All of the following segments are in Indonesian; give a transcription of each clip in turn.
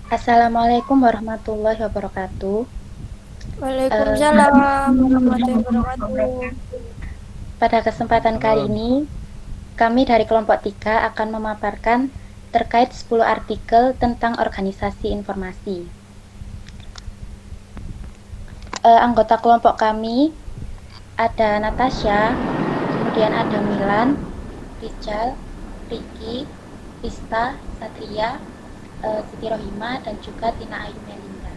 Assalamualaikum warahmatullahi wabarakatuh. Eh, Waalaikumsalam warahmatullahi wabarakatuh. Pada kesempatan kali ini, kami dari kelompok 3 akan memaparkan terkait 10 artikel tentang organisasi informasi. Anggota kelompok kami ada Natasha, kemudian ada Milan, Rijal, Riki, Rista, Satria, Siti Rohima, dan juga Tina Ayu Melinda.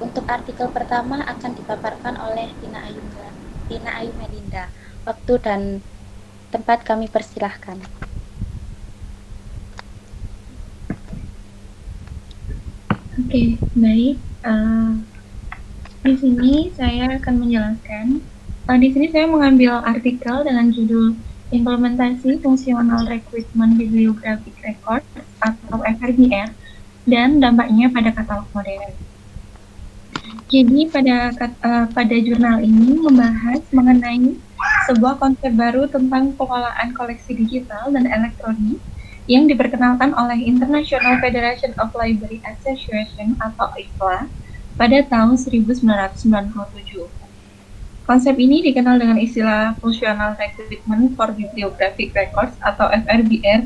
Untuk artikel pertama akan dipaparkan oleh Tina Ayu Melinda. Waktu dan tempat kami persilahkan. Oke, baik. Di sini saya akan menjelaskan. Di sini saya mengambil artikel dengan judul Implementasi Fungsional Recruitment Bibliographic Records atau FRBR dan dampaknya pada katalog modern. Jadi pada jurnal ini membahas mengenai sebuah konsep baru tentang pengolahan koleksi digital dan elektronik yang diperkenalkan oleh International Federation of Library Association atau IFLA pada tahun 1997. Konsep ini dikenal dengan istilah Functional Recruitment for Bibliographic Records atau FRBR.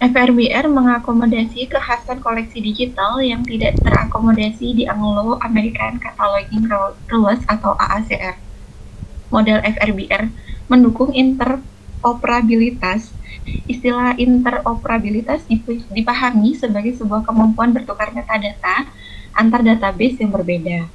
FRBR mengakomodasi kekhasan koleksi digital yang tidak terakomodasi di Anglo-American Cataloging Rules atau AACR. Model FRBR mendukung interoperabilitas. Istilah interoperabilitas dipahami sebagai sebuah kemampuan bertukar metadata antar database yang berbeda.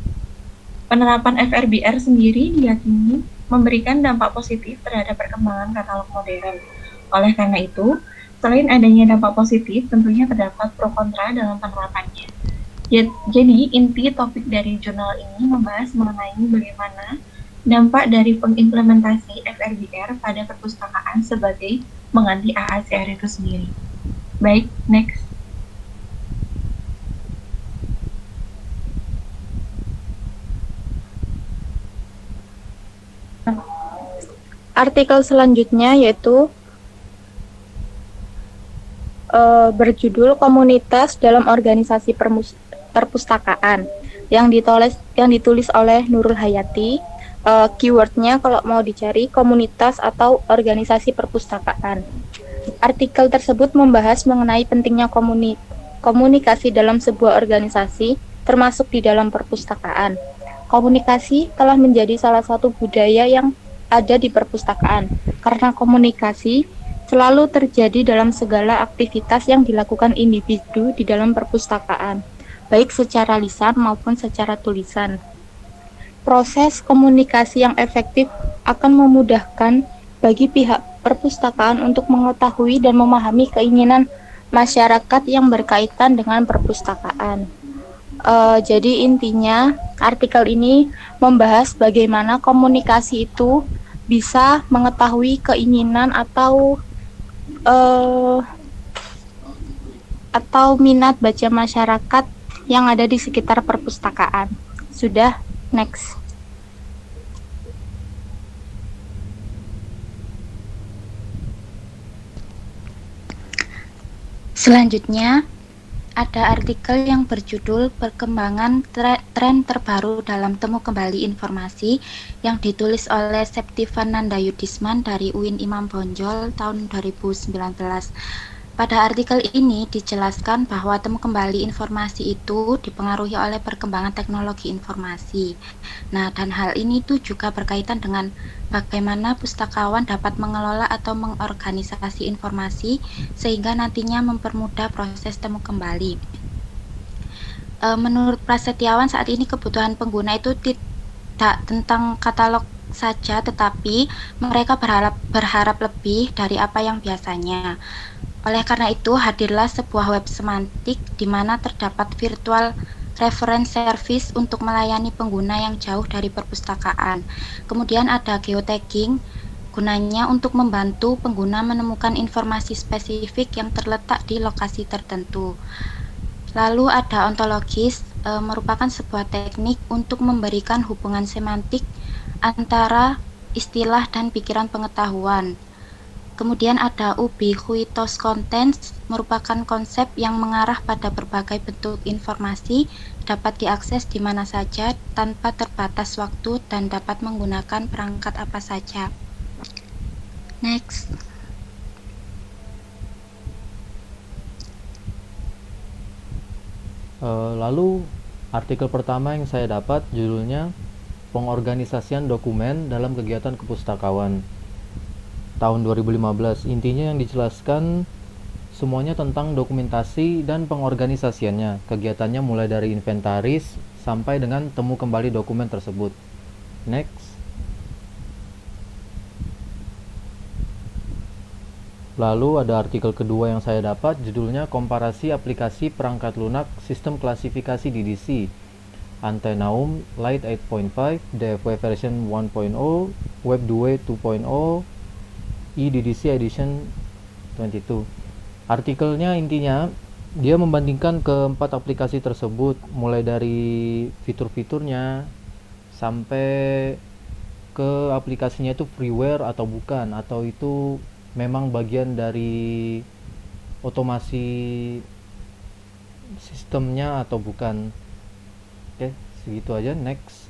Penerapan FRBR sendiri diyakini memberikan dampak positif terhadap perkembangan katalog modern. Oleh karena itu, selain adanya dampak positif, tentunya terdapat pro kontra dalam penerapannya. Jadi, inti topik dari jurnal ini membahas mengenai bagaimana dampak dari pengimplementasi FRBR pada perpustakaan sebagai mengganti AACR itu sendiri. Baik, next. Artikel selanjutnya yaitu berjudul Komunitas dalam Organisasi Perpustakaan yang ditulis oleh Nurul Hayati. Keywordnya kalau mau dicari komunitas atau organisasi perpustakaan. Artikel tersebut membahas mengenai pentingnya komunikasi dalam sebuah organisasi, termasuk di dalam perpustakaan. Komunikasi telah menjadi salah satu budaya yang ada di perpustakaan, karena komunikasi selalu terjadi dalam segala aktivitas yang dilakukan individu di dalam perpustakaan, baik secara lisan maupun secara tulisan. Proses komunikasi yang efektif akan memudahkan bagi pihak perpustakaan untuk mengetahui dan memahami keinginan masyarakat yang berkaitan dengan perpustakaan. Jadi intinya artikel ini membahas bagaimana komunikasi itu bisa mengetahui keinginan atau minat baca masyarakat yang ada di sekitar perpustakaan. Sudah, next. Selanjutnya, ada artikel yang berjudul Perkembangan Tren Terbaru dalam Temu Kembali Informasi yang ditulis oleh Septivananda Yudisman dari UIN Imam Bonjol tahun 2019. Pada artikel ini dijelaskan bahwa temu kembali informasi itu dipengaruhi oleh perkembangan teknologi informasi. Nah, dan hal ini tuh juga berkaitan dengan bagaimana pustakawan dapat mengelola atau mengorganisasi informasi sehingga nantinya mempermudah proses temu kembali. Menurut Prasetyawan, saat ini kebutuhan pengguna itu tidak tentang katalog saja, tetapi mereka berharap lebih dari apa yang biasanya. Oleh karena itu, hadirlah sebuah web semantik di mana terdapat virtual reference service untuk melayani pengguna yang jauh dari perpustakaan. Kemudian ada geotagging, gunanya untuk membantu pengguna menemukan informasi spesifik yang terletak di lokasi tertentu. Lalu ada ontologis, merupakan sebuah teknik untuk memberikan hubungan semantik antara istilah dan pikiran pengetahuan. Kemudian ada ubiquitous contents, merupakan konsep yang mengarah pada berbagai bentuk informasi, dapat diakses di mana saja tanpa terbatas waktu dan dapat menggunakan perangkat apa saja. Next. Lalu artikel pertama yang saya dapat judulnya Pengorganisasian Dokumen dalam Kegiatan Kepustakawan tahun 2015. Intinya yang dijelaskan semuanya tentang dokumentasi dan pengorganisasiannya. Kegiatannya mulai dari inventaris sampai dengan temu kembali dokumen tersebut. Next. Lalu ada artikel kedua yang saya dapat, judulnya Komparasi Aplikasi Perangkat Lunak Sistem Klasifikasi DDC Antenaum Lite 8.5, DFW version 1.0, Web 2 2.0, eDDC Edition 22. Artikelnya intinya dia membandingkan keempat aplikasi tersebut, mulai dari fitur-fiturnya sampai ke aplikasinya itu freeware atau bukan, atau itu memang bagian dari otomasi sistemnya atau bukan. Oke, segitu aja. Next.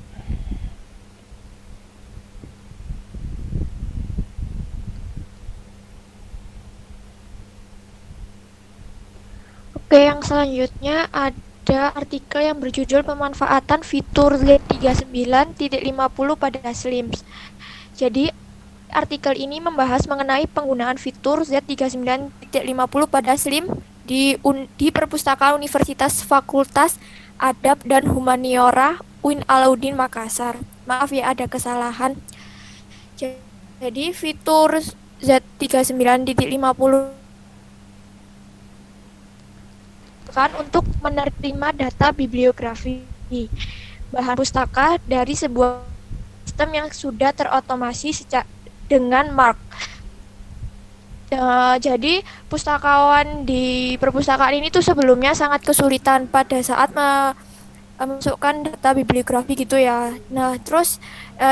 Oke, yang selanjutnya ada artikel yang berjudul Pemanfaatan Fitur Z39.50 pada Slims. Jadi, artikel ini membahas mengenai penggunaan fitur Z39.50 pada Slim di Perpustakaan Universitas Fakultas Adab dan Humaniora UIN Alauddin Makassar. Maaf ya, ada kesalahan. Jadi, fitur Z39.50 kan untuk menerima data bibliografi bahan pustaka dari sebuah sistem yang sudah terotomasi dengan MARC. Jadi pustakawan di perpustakaan ini tuh sebelumnya sangat kesulitan pada saat memasukkan data bibliografi gitu ya. Nah, terus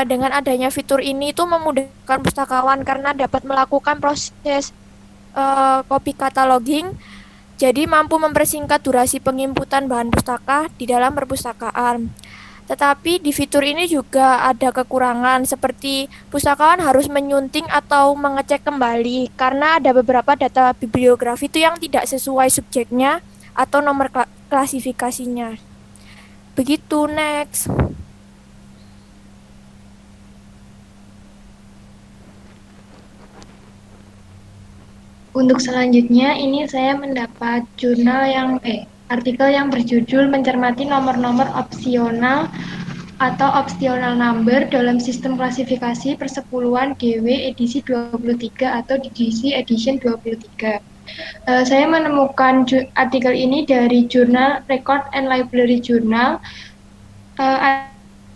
dengan adanya fitur ini tuh memudahkan pustakawan karena dapat melakukan proses copy cataloging. Jadi mampu mempersingkat durasi penginputan bahan pustaka di dalam perpustakaan. Tetapi di fitur ini juga ada kekurangan seperti pustakawan harus menyunting atau mengecek kembali karena ada beberapa data bibliografi itu yang tidak sesuai subjeknya atau nomor klasifikasinya. Begitu, next. Untuk selanjutnya, ini saya mendapat artikel yang berjudul Mencermati Nomor-nomor Opsional atau Optional Number dalam Sistem Klasifikasi Persepuluhan DW edisi 23 atau DDC Edition 23. Saya menemukan artikel ini dari jurnal Record and Library Journal.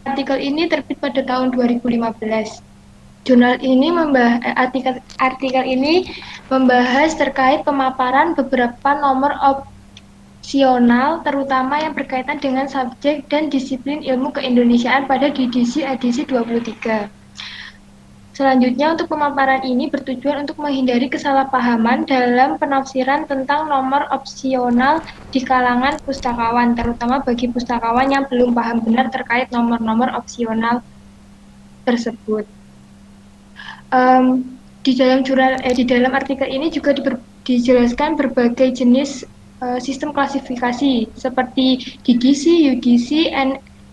Artikel ini terbit pada tahun 2015. Jurnal ini artikel ini membahas terkait pemaparan beberapa nomor opsional, terutama yang berkaitan dengan subjek dan disiplin ilmu keindonesiaan pada DDC edisi 23. Selanjutnya, untuk pemaparan ini bertujuan untuk menghindari kesalahpahaman dalam penafsiran tentang nomor opsional di kalangan pustakawan, terutama bagi pustakawan yang belum paham benar terkait nomor-nomor opsional tersebut. Di dalam artikel ini juga dijelaskan berbagai jenis sistem klasifikasi seperti DDC, UDC,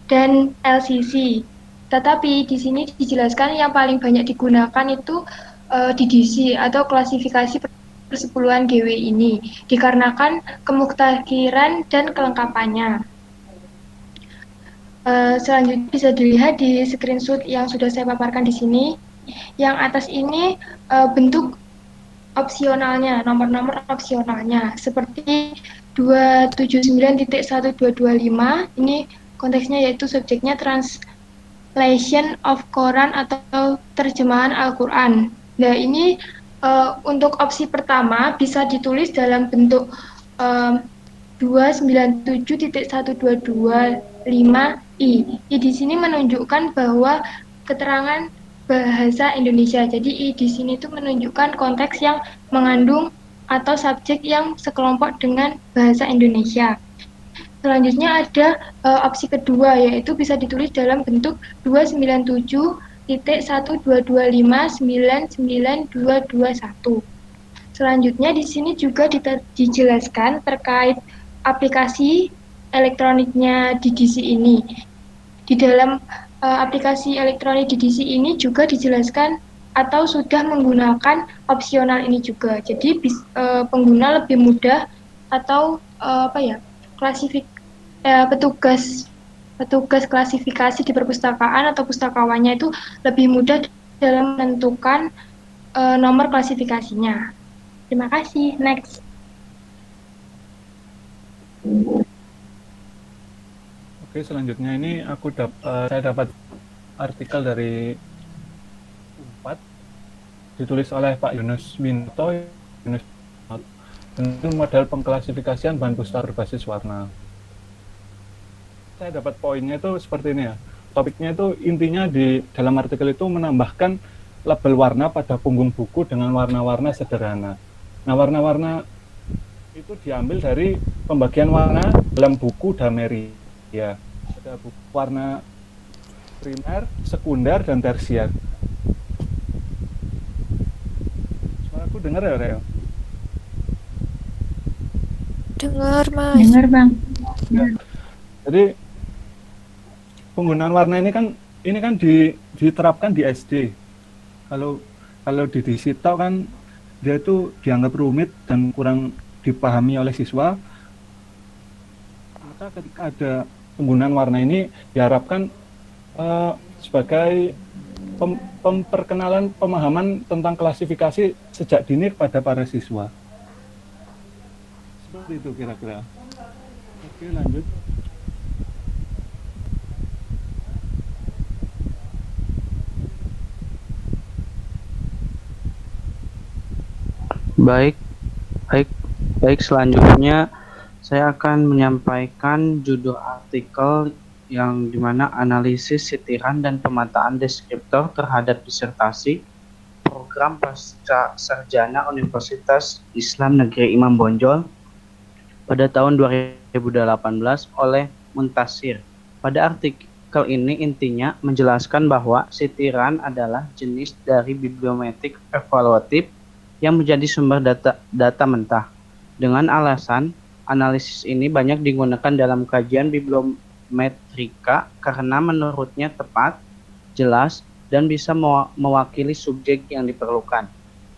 dan LCC. Tetapi di sini dijelaskan yang paling banyak digunakan itu DDC atau klasifikasi persepuluhan GW ini, dikarenakan kemuktakiran dan kelengkapannya. Selanjutnya bisa dilihat di screenshot yang sudah saya paparkan di sini. Yang atas ini bentuk opsionalnya, nomor-nomor opsionalnya seperti 279.1225. Ini konteksnya yaitu subjeknya translation of Quran atau terjemahan Al-Quran. Nah, ini untuk opsi pertama bisa ditulis dalam bentuk 297.1225i. Di sini menunjukkan bahwa keterangan bahasa Indonesia. Jadi di sini tuh menunjukkan konteks yang mengandung atau subjek yang sekelompok dengan bahasa Indonesia. Selanjutnya ada opsi kedua, yaitu bisa ditulis dalam bentuk 297.122599221. Selanjutnya di sini juga dijelaskan terkait aplikasi elektroniknya DDC ini. Di dalam aplikasi elektronik DDC ini juga dijelaskan atau sudah menggunakan opsional ini juga. Jadi pengguna lebih mudah atau petugas klasifikasi di perpustakaan atau pustakawannya itu lebih mudah dalam menentukan nomor klasifikasinya. Terima kasih. Next. Oke, selanjutnya ini saya dapat artikel dari Unpad ditulis oleh Pak Yunus Minto. Itu model pengklasifikasian bahan pusaka berbasis warna. Saya dapat poinnya itu seperti ini ya. Topiknya itu intinya di dalam artikel itu menambahkan label warna pada punggung buku dengan warna-warna sederhana. Nah, warna-warna itu diambil dari pembagian warna dalam buku Dameri. Ya, ada buku warna primer, sekunder, dan tersier. Suara aku dengar ya, Reo? Dengar, Mas. Dengar, Bang. Ya. Jadi penggunaan warna ini kan diterapkan di SD. Kalau di Disito kan dia itu dianggap rumit dan kurang dipahami oleh siswa. Maka ketika ada penggunaan warna ini diharapkan sebagai pemperkenalan pemahaman tentang klasifikasi sejak dini kepada para siswa. Seperti itu kira-kira. Oke, lanjut. Baik, selanjutnya saya akan menyampaikan judul artikel yang dimana analisis sitiran dan pemetaan deskriptor terhadap disertasi program pasca sarjana Universitas Islam Negeri Imam Bonjol pada tahun 2018 oleh Muntasir. Pada artikel ini intinya menjelaskan bahwa sitiran adalah jenis dari bibliometrik evaluatif yang menjadi sumber data mentah. Dengan alasan, analisis ini banyak digunakan dalam kajian bibliometrika karena menurutnya tepat, jelas, dan bisa mewakili subjek yang diperlukan.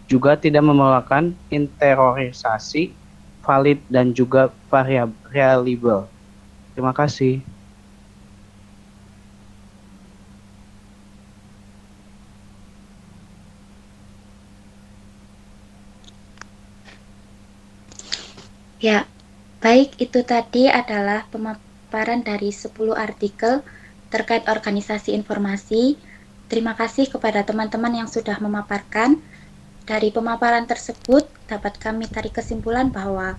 Juga tidak memerlukan interiorisasi, valid, dan juga variabel. Terima kasih. Ya, baik, itu tadi adalah pemaparan dari 10 artikel terkait organisasi informasi. Terima kasih kepada teman-teman yang sudah memaparkan. Dari pemaparan tersebut dapat kami tarik kesimpulan bahwa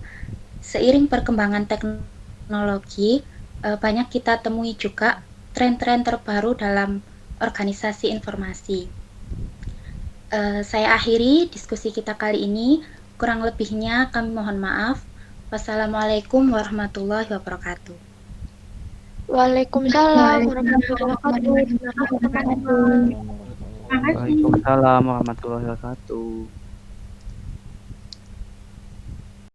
seiring perkembangan teknologi, banyak kita temui juga tren-tren terbaru dalam organisasi informasi. Saya akhiri diskusi kita kali ini. Kurang lebihnya kami mohon maaf. Wassalamualaikum warahmatullahi wabarakatuh. Waalaikumsalam warahmatullahi wabarakatuh. Waalaikumsalam warahmatullahi wabarakatuh.